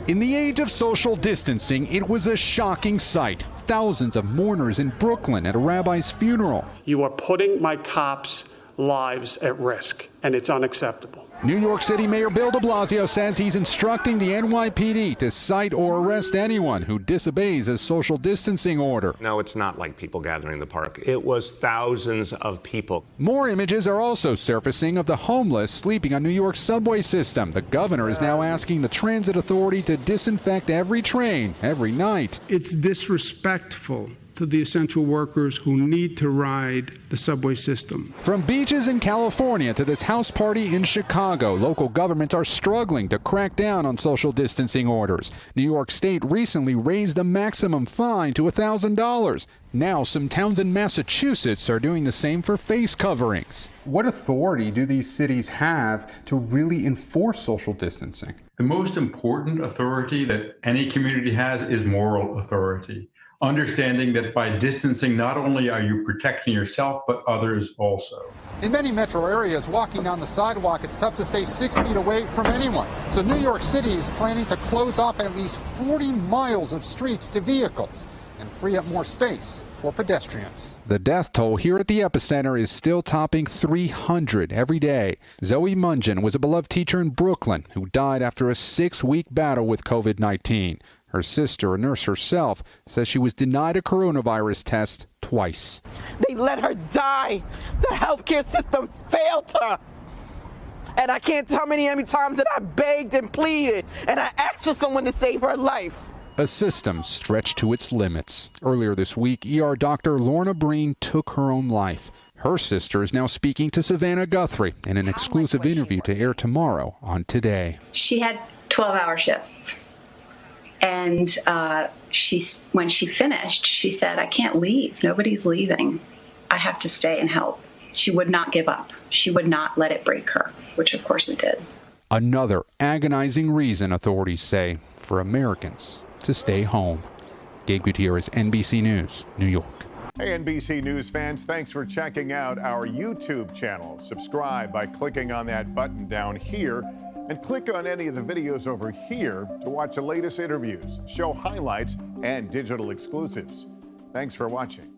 In the age of social distancing, it was a shocking sight. Thousands of mourners in Brooklyn at a rabbi's funeral. You are putting my cops' lives at risk, and it's unacceptable. New York City Mayor Bill de Blasio says he's instructing the NYPD to cite or arrest anyone who disobeys a social distancing order. No, it's not like people gathering in the park. It was thousands of people. More images are also surfacing of the homeless sleeping on New York's subway system. The governor is now asking the transit authority to disinfect every train every night. It's disrespectful to the essential workers who need to ride the subway system. From beaches in California to this house party in Chicago, local governments are struggling to crack down on social distancing orders. New York State recently raised the maximum fine to $1,000. Now some towns in Massachusetts are doing the same for face coverings. What authority do these cities have to really enforce social distancing? The most important authority that any community has is moral authority. Understanding that by distancing, not only are you protecting yourself, but others also. In many metro areas, walking down the sidewalk, it's tough to stay 6 feet away from anyone. So New York City is planning to close off at least 40 miles of streets to vehicles and free up more space for pedestrians. The death toll here at the epicenter is still topping 300 every day. Zoe Mungeon was a beloved teacher in Brooklyn who died after a 6-week battle with COVID-19. Her sister, a nurse herself, says she was denied a coronavirus test twice. They let her die. The healthcare system failed her. And I can't tell how many times that I begged and pleaded and I asked for someone to save her life. A system stretched to its limits. Earlier this week, ER doctor Lorna Breen took her own life. Her sister is now speaking to Savannah Guthrie in an exclusive interview to air tomorrow on Today. She had 12-hour shifts. And when she finished, she said, I can't leave. Nobody's leaving. I have to stay and help. She would not give up. She would not let it break her, which of course it did. Another agonizing reason, authorities say, for Americans to stay home. Gabe Gutierrez, NBC News, New York. Hey, NBC News fans, thanks for checking out our YouTube channel. Subscribe by clicking on that button down here. And click on any of the videos over here to watch the latest interviews, show highlights, and digital exclusives. Thanks for watching.